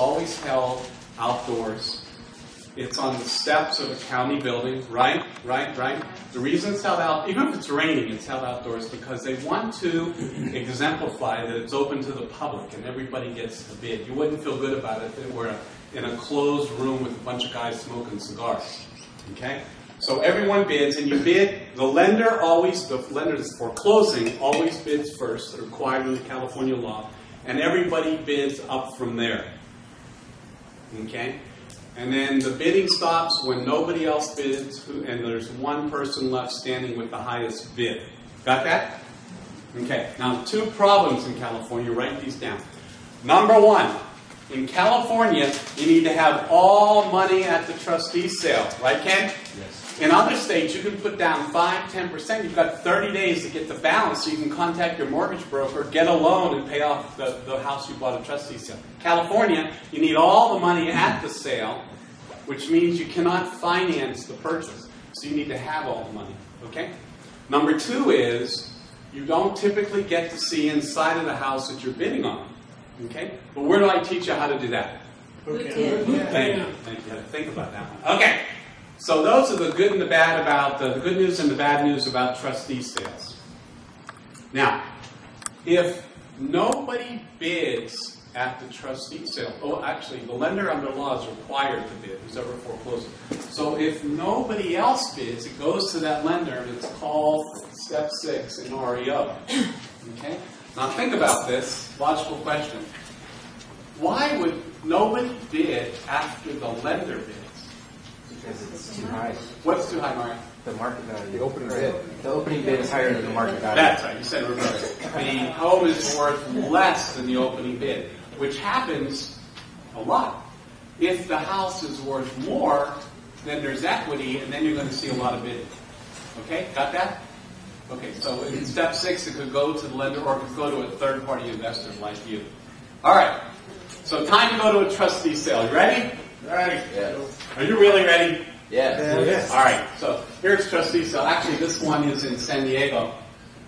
always held outdoors. It's on the steps of a county building, right? The reason it's held out, even if it's raining, it's held outdoors because they want to exemplify that it's open to the public and everybody gets to bid. You wouldn't feel good about it if it were in a closed room with a bunch of guys smoking cigars. Okay? So everyone bids, and you bid. The lender that's foreclosing always bids first, required under California law, and everybody bids up from there. Okay? And then the bidding stops when nobody else bids, and there's one person left standing with the highest bid. Got that? Okay. Now, two problems in California. Write these down. Number one, in California, you need to have all money at the trustee sale. Right, Ken? Yes. In other states, you can put down 5–10%. You've got 30 days to get the balance, so you can contact your mortgage broker, get a loan, and pay off the house you bought at trustee sale. California, you need all the money at the sale, which means you cannot finance the purchase. So you need to have all the money. Okay? Number two is, you don't typically get to see inside of the house that you're bidding on. Okay? But where do I teach you how to do that? Okay. Thank you. Think about that one. Okay. So those are the good and the bad about the good news and the bad news about trustee sales. Now, if nobody bids at the trustee sale, oh, actually, the lender under law is required to bid, who's ever foreclosing. So if nobody else bids, it goes to that lender, and it's called step 6 in REO. Okay? Now think about this. Logical question. Why would nobody bid after the lender bids? Because it's too high. What's too high, Mario? The market value. The opening bid. The opening bid is higher than the market value. That's right. You said it reverse. The home is worth less than the opening bid, which happens a lot. If the house is worth more, then there's equity, and then you're going to see a lot of bidding. Okay? Got that? Okay, so in step 6, it could go to the lender or it could go to a third-party investor like you. All right. So time to go to a trustee sale. You ready? Ready. Yes. Are you really ready? Yes. Yes. All right. So here's trustee sale. Actually, this one is in San Diego.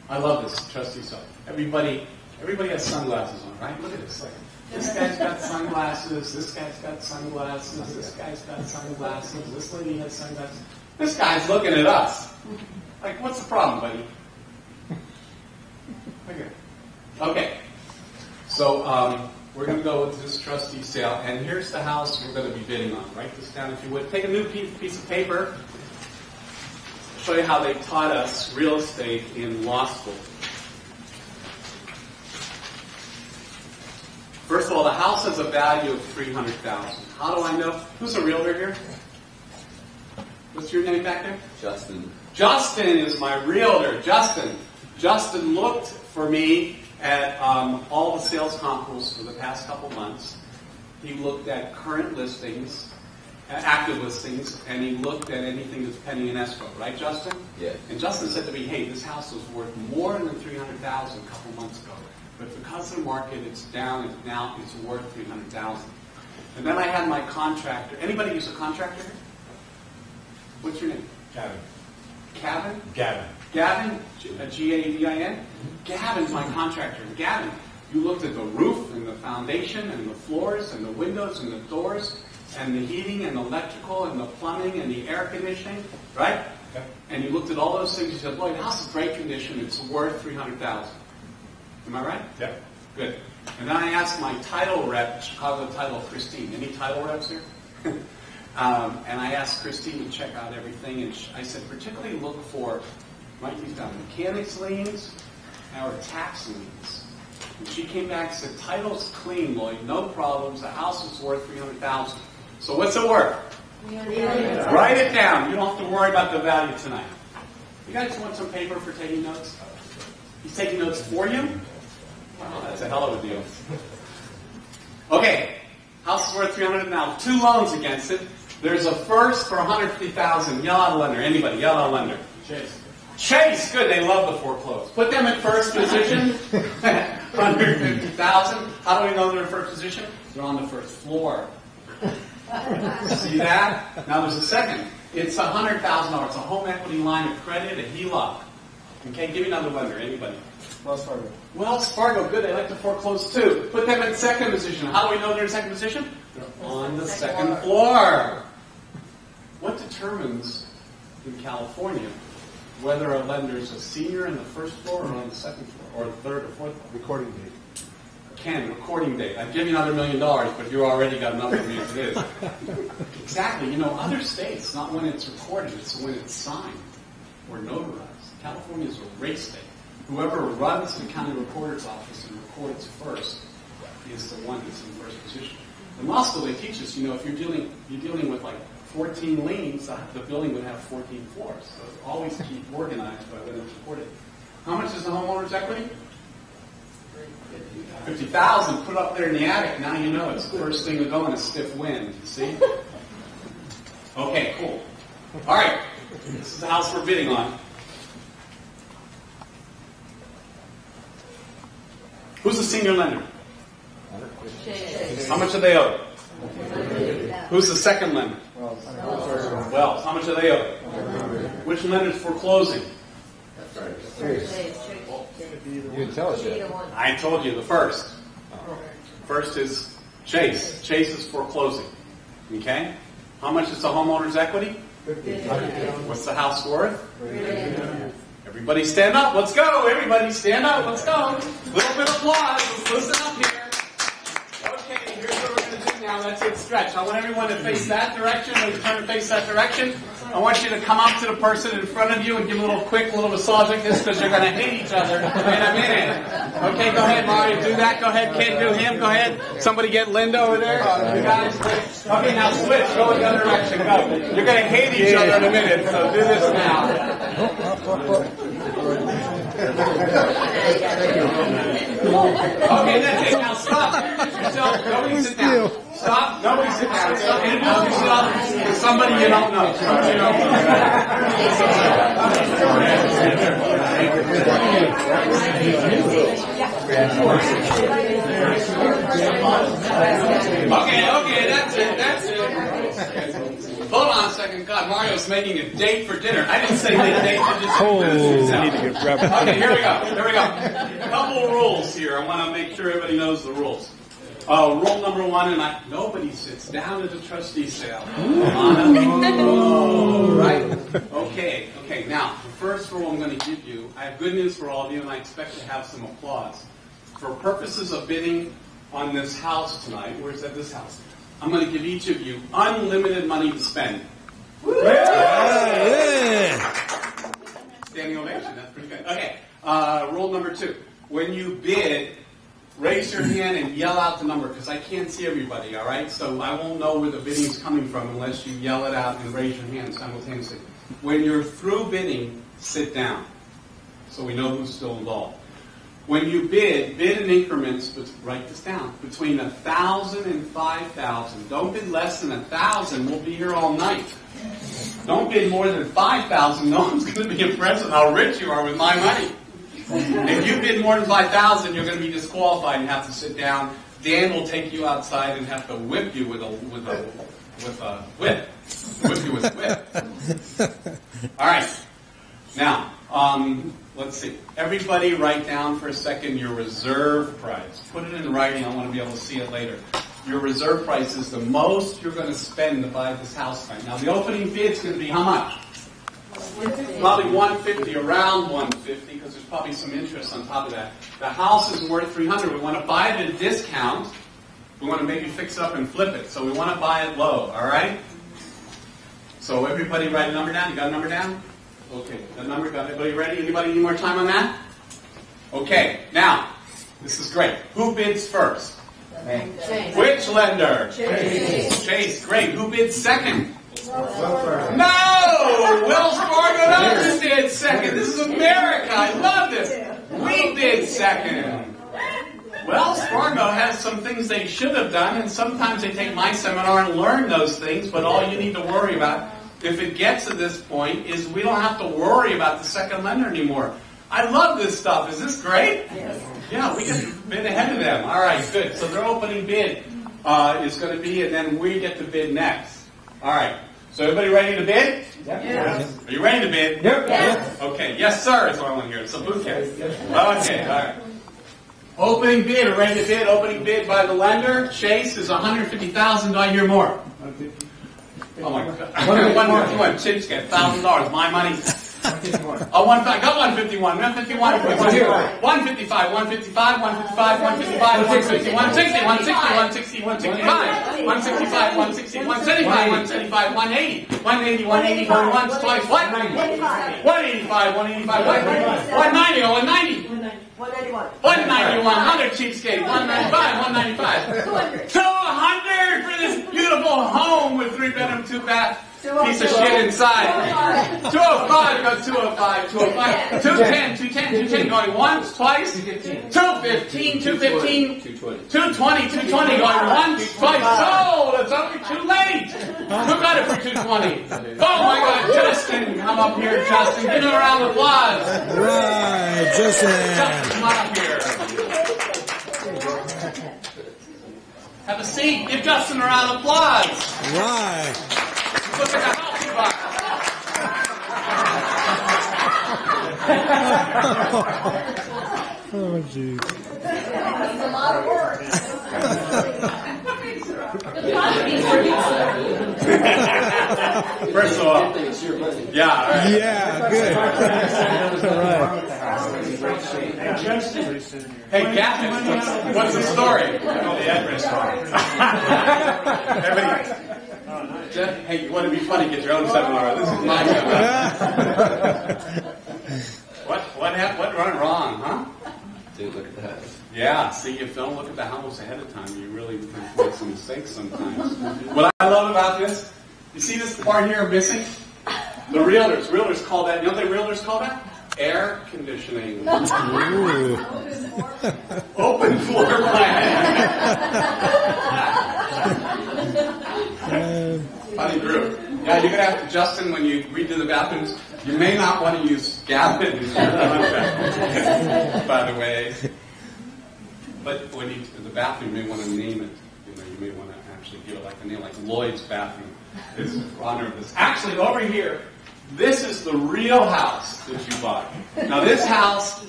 I love this trustee sale. Everybody has sunglasses on, right? Look at this. Like, this guy's got sunglasses. This guy's got sunglasses. This guy's got sunglasses. This lady has sunglasses. This guy's looking at us. Like, what's the problem, buddy? Okay. So we're going to go with this trustee sale, and here's the house we're going to be bidding on. Write this down if you would. Take a new piece of paper. Show you how they taught us real estate in law school. First of all, the house has a value of $300,000. How do I know? Who's a realtor here? What's your name back there? Justin. Justin is my realtor. Justin looked for me at all the sales concours for the past couple months. He looked at current listings, active listings, and he looked at anything that's pending in escrow. Right, Justin? Yes. And Justin said to me, hey, this house was worth more than $300,000 a couple months ago. But because of the market, it's down, and now it's worth $300,000. And then I had my contractor. Anybody use a contractor here? What's your name? Gavin. Gavin? Gavin. Gavin, G-A-V-I-N? Gavin's my contractor. Gavin, you looked at the roof and the foundation and the floors and the windows and the doors and the heating and the electrical and the plumbing and the air conditioning, right? Yep. And you looked at all those things. You said, boy, the house is great condition. It's worth $300,000. Am I right? Yep. Good. And then I asked my title rep, Chicago Title, Christine. Any title reps here? And I asked Christine to check out everything. And I said, particularly look for, write these down, mechanics liens or tax liens. And she came back and said, title's clean, Lloyd, no problems. The house is worth $300,000. So what's it worth? Write it down. You don't have to worry about the value tonight. You guys want some paper for taking notes? He's taking notes for you? Wow, that's a hell of a deal. Okay, house is worth $300,000 now. 2 loans against it. There's a first for $150,000. Yell out a lender. Anybody, yell out a lender. Chase. Chase, good. They love the foreclose. Put them in first position. $150,000. How do we know they're in first position? They're on the first floor. See that? Now there's a second. It's $100,000. It's a home equity line of credit, a HELOC. Okay, give me another lender. Anybody? Wells Fargo. Wells Fargo, good. They like to foreclose too. Put them in second position. How do we know they're in second position? They're on the second floor. What determines in California whether a lender is a senior in the first floor or on the second floor, or the third or fourth floor? Recording date. Recording date. I'd give you another $1 million, but you already got another $1 million as it is. Exactly. You know, other states, not when it's recorded, it's when it's signed or notarized. California is a race state. Whoever runs the county recorder's office and records first is the one that's in first position. In law school, they teach us, you know, if you're dealing with like 14 liens, the building would have 14 floors. So always keep organized by when it's recorded. How much is the homeowner's equity? 50,000. Put up there in the attic. Now you know it's the first thing to go in a stiff wind. You see? Okay, cool. All right. This is the house we're bidding on. Who's the senior lender? How much do they owe? Who's the second lender? Wells. How much do they owe? Which lender's foreclosing? You didn't tell us yet. I told you the first. First is Chase. Chase is foreclosing. Okay? How much is the homeowner's equity? What's the house worth? Everybody stand up. Let's go. Everybody stand up. Let's go. A little bit of applause. Let's listen up here. Okay, here's what we're going to do now. That's it. Stretch. I want everyone to face that direction. When you turn to face that direction, I want you to come up to the person in front of you and give a little quick little massage like this because you're going to hate each other in a minute. Okay, go ahead, Mario. Do that. Go ahead, kid. Do him. Go ahead. Somebody get Linda over there. You guys. Okay, now switch. Go in the other direction. Go. You're going to hate each other in a minute, so do this now. Okay, that's it. Now stop. Nobody sit down. Stop. Nobody sit down. Stop. Introduce yourself to somebody you don't know. Okay, that's it. Hold on a second. God, Mario's making a date for dinner. I didn't say make a date for dinner. Okay, here we go. A couple of rules here. I want to make sure everybody knows the rules. Rule number one, and nobody sits down at the trustee sale. Right? Okay. Now, the first rule I'm going to give you, I have good news for all of you, and I expect to have some applause. For purposes of bidding on this house tonight, where's that? This house. I'm going to give each of you unlimited money to spend. Standing ovation. That's pretty good. Okay. Rule number two. When you bid, raise your hand and yell out the number because I can't see everybody, all right? So I won't know where the bidding's coming from unless you yell it out and raise your hand simultaneously. When you're through bidding, sit down so we know who's still involved. When you bid in increments, but write this down, between 1,000 and 5,000. Don't bid less than 1,000. We'll be here all night. Don't bid more than 5,000. No one's going to be impressed with how rich you are with my money. If you bid more than 5,000, you're going to be disqualified and have to sit down. Dan will take you outside and have to whip you with a whip. Whip you with a whip. All right. Now, let's see. Everybody write down for a second your reserve price. Put it in writing. I want to be able to see it later. Your reserve price is the most you're going to spend to buy this house tonight. Now, the opening bid's going to be how much? Probably 150, around 150, because there's probably some interest on top of that. The house is worth 300. We want to buy it at a discount. We want to maybe fix it up and flip it. So we want to buy it low, all right? So everybody write a number down. You got a number down? Okay, that number, got everybody ready? Anybody need more time on that? Okay, now, this is great. Who bids first? Chase. Which lender? Chase. Chase, great. Who bids second? No! Wells Fargo doesn't bid second. This is America. I love this. We bid second. Wells Fargo has some things they should have done, and sometimes they take my seminar and learn those things, but all you need to worry about, if it gets to this point, is we don't have to worry about the second lender anymore. I love this stuff. Is this great? Yes. Yeah, we get to bid ahead of them. All right, good. So their opening bid is going to be, and then we get to bid next. All right. So everybody ready to bid? Yes. Are you ready to bid? Yep. Yes. Okay, yes sir is what I want to hear. It's a boot camp. Okay, all right. Opening bid, or ready to bid, opening bid by the lender, Chase, is $150,000. Do I hear more? Oh my God. 151. Chip's got $1,000. My money. Oh, I got 151. 151. 155. 155. 155. 160. 160. 165. 165. 160. 175. 175. 180. 180. 180. Going once, twice. What? 185. 185. 190. 190. 190, 100, cheapskate, 195, 195. 200 for this beautiful home with 3-bedroom, 2-bath, piece of shit inside. 205, got 205, 205, 210, 210, 210, going once, twice, 215, 215, 220, 220, going once, twice, sold, it's only too late. Who got it for 220? Oh my God, Justin, come up here, Justin, give him a round of applause. Right, Justin. Justin, come on up here. Have a seat, give Justin a round of applause. Right. Look at the house you bought. Oh, jeez. It's a lot of work. First of all, yeah, all right. Yeah, good. All right. Hey, Captain, what's the story? The address Everybody, hey, you want to be funny? Get your own seminar. This is my seminar. What happened? What went wrong, huh? Dude, look at that. Yeah, see, if you don't look at the house ahead of time, you really make some mistakes sometimes. What I love about this, you see this part here missing? The realtors call that, you know what the realtors call that? Air conditioning. Ooh. Open floor plan. Funny group. Yeah, you're going to have to, Justin, when you redo the bathrooms, you may not want to use Gavin in your contract, by the way. But when you the bathroom, you may want to name it. You may want to actually give it like a name, like Lloyd's bathroom. It's in honor of this. Actually, over here, this is the real house that you bought. Now, this house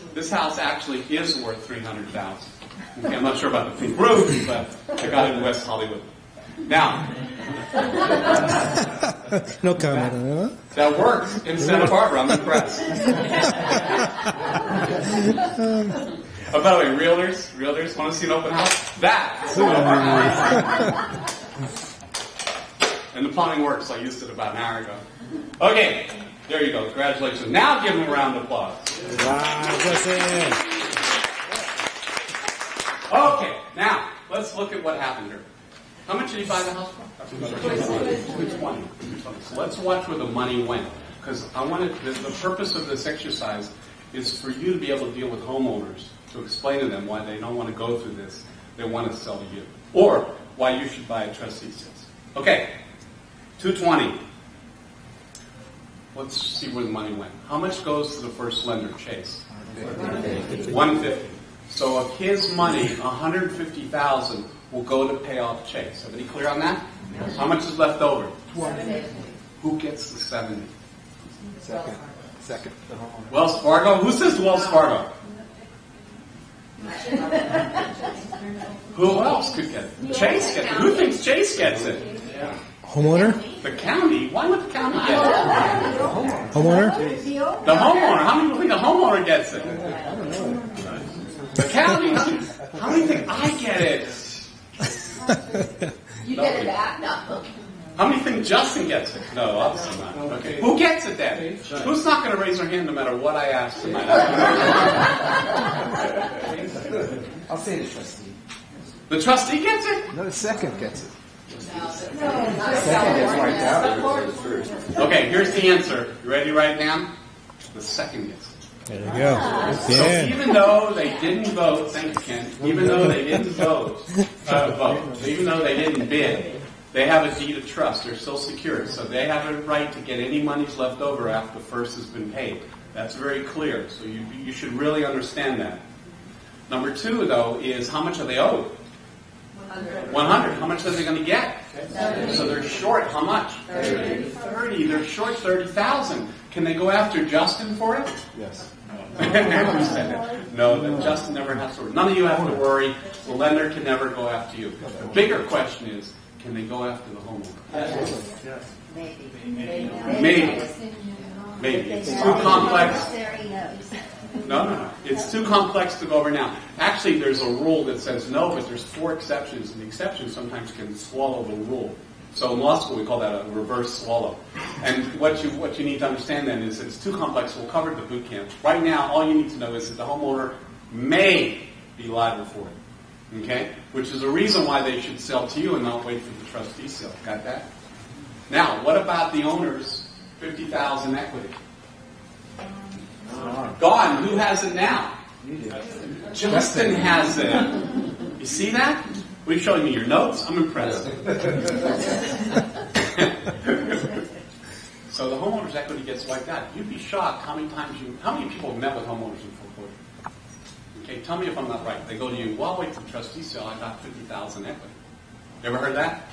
actually is worth $300,000. Okay, I'm not sure about the pink roof, but I got it in West Hollywood. Now, No comment on that. that works in Santa Barbara. I'm impressed. Oh, by the way, realtors, want to see an open house? That's an open house. And the plumbing works. I used it about an hour ago. Okay, there you go. Congratulations. Now give them a round of applause. Wow, Justin. Okay, now let's look at what happened here. How much did he buy the house for? 220. So let's watch where the money went. Because the purpose of this exercise is for you to be able to deal with homeowners, to explain to them why they don't want to go through this. They want to sell to you. Or why you should buy a trustee sales. Okay, 220. Let's see where the money went. How much goes to the first lender, Chase? 150. So of his money, 150,000 will go to pay off Chase. Everybody clear on that? Yes. How much is left over? 20. Who gets the 70? Second. Wells Fargo? Who says Wells Fargo? Who else could get it? Chase gets it. Who thinks Chase gets it? Homeowner? The county? Why would the county get it? Homeowner? The homeowner. How many people think the homeowner gets it? The county? How many think I get it? You get it back? No. How many think Justin gets it? No, obviously not. Okay. Who gets it then? Who's not going to raise their hand no matter what I ask tonight? I'll say the trustee. The trustee gets it? No, the second gets it. Second gets wiped out. Okay, here's the answer. You ready to write it down? The second gets it. There you go. So Yeah. even though they didn't vote, thank you, Ken, even though they didn't vote, even though they didn't bid, they have a deed of trust. They're still secured. So they have a right to get any monies left over after the first has been paid. That's very clear. So you should really understand that. Number two, though, is how much are they owed? 100. How much are they going to get? So they're short. How much? 30. They're short 30,000. Can they go after Justin for it? Yes. No, Justin never has to worry. None of you have to worry. The lender can never go after you. The bigger question is, can they go after the homeowner? Maybe. Maybe. It's too complex. No. It's too complex to go over now. Actually, there's a rule that says no, but there's 4 exceptions, and the exceptions sometimes can swallow the rule. So in law school, we call that a reverse swallow. And what you need to understand then is it's too complex. We'll cover it at the boot camp. Right now, all you need to know is that the homeowner may be liable for it. Okay? Which is a reason why they should sell to you and not wait for the trustee sale. Got that? Now, what about the owner's $50,000 equity? Gone. Who has it now? Justin has it. You see that? Are you showing me your notes? I'm impressed. So the homeowner's equity gets wiped out. You'd be shocked how many people have met with homeowners in foreclosure? Okay, tell me if I'm not right. They go to you, well, I'll wait for the trustee sale. I got $50,000 equity. You ever heard that?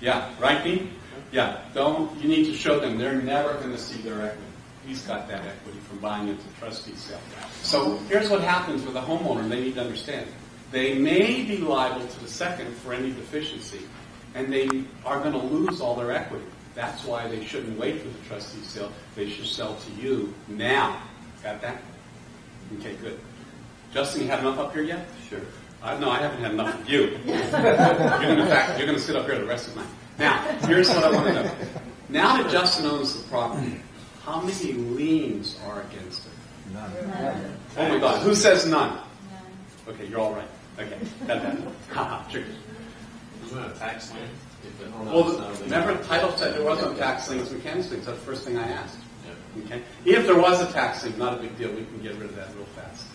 Yeah, right, Dean? Yeah, you need to show them they're never going to see their equity. He's got that equity from buying into the trustee sale. So here's what happens with a homeowner. They need to understand. They may be liable to the second for any deficiency, and they are going to lose all their equity. That's why they shouldn't wait for the trustee sale. They should sell to you now. Got that? Okay, good. Justin, you have enough up here yet? Sure. No, I haven't had enough of you. You're going to sit up here the rest of the night. Now, here's what I want to know. Now that Justin owns the property, how many liens are against it? None. Oh my God, who says none? None. Okay, you're all right. Okay, got that. Haha, tricky. Isn't that a tax lien? Well, remember the title said there was no tax liens, mechanics liens. That's the first thing I asked. Okay. Even if there was a tax lien, not a big deal. We can get rid of that real fast.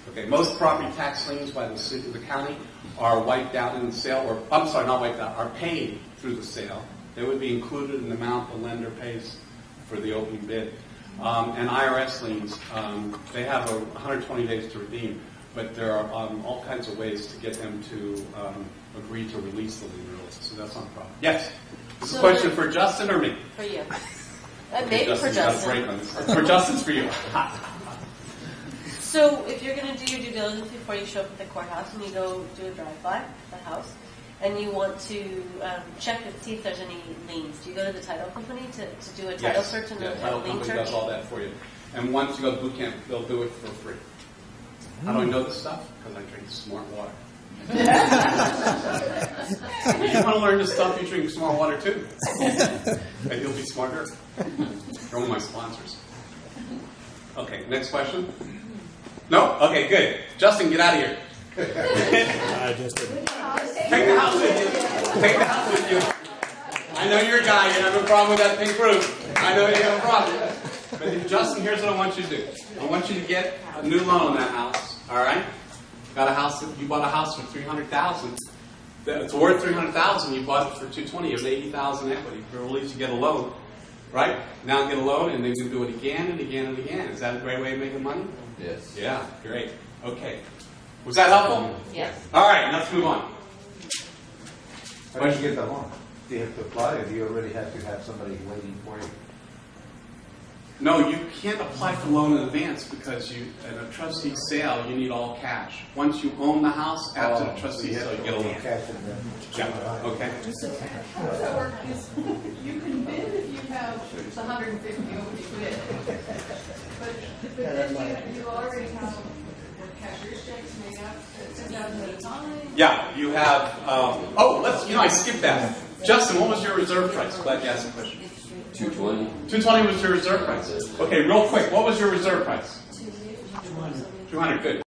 Okay. Most property tax liens by the city, the county, are wiped out in the sale, or I'm sorry, not wiped out, are paid through the sale. They would be included in the amount the lender pays for the open bid. And IRS liens, they have 120 days to redeem, but there are all kinds of ways to get them to agree to release the lien rules. So that's not a problem. Yes? This is a question for Justin or me? For you. Okay, Maybe for Justin. Break on this. For Justin's for you. So if you're going to do your due diligence before you show up at the courthouse and you go do a drive-by at the house, and you want to check and see if there's any liens, do you go to the title company to do a title search and a title lien company search? does all that for you. And once you go to boot camp, they'll do it for free. How do I know this stuff? Because I drink smart water. You want to learn this stuff, you drink smart water too. And you'll be smarter. They're one of my sponsors. Okay, next question? No? Okay, good. Justin, get out of here. Take the house with you. Take the house with you. I know you're a guy. You have a problem with that pink roof. I know you have a problem. But Justin, here's what I want you to do. I want you to get a new loan on that house. All right? Got a house. You bought a house for $300,000. It's worth $300,000. You bought it for $220,000. You have $80,000 equity. For at least you get a loan, right? Now get a loan, and then you do it again and again and again. Is that a great way of making money? Yes. Yeah, great. Okay. Was that helpful? Yes. All right, let's move on. How do you get the loan? Do you have to apply, or do you already have to have somebody waiting for you? No, you can't apply for loan in advance because in a trustee sale, you need all cash. Once you own the house, after the trustee sale, you get a loan. Cash in there. Yeah, okay. How does that work? You can bid if you have the 150 open bid. But then you already have the cashier's checks made out at 10,000 at a time. Yeah, you have, I skipped that. Justin, what was your reserve price? Glad you asked the question. 220. 220 was your reserve price. Okay, real quick, what was your reserve price? 200, good.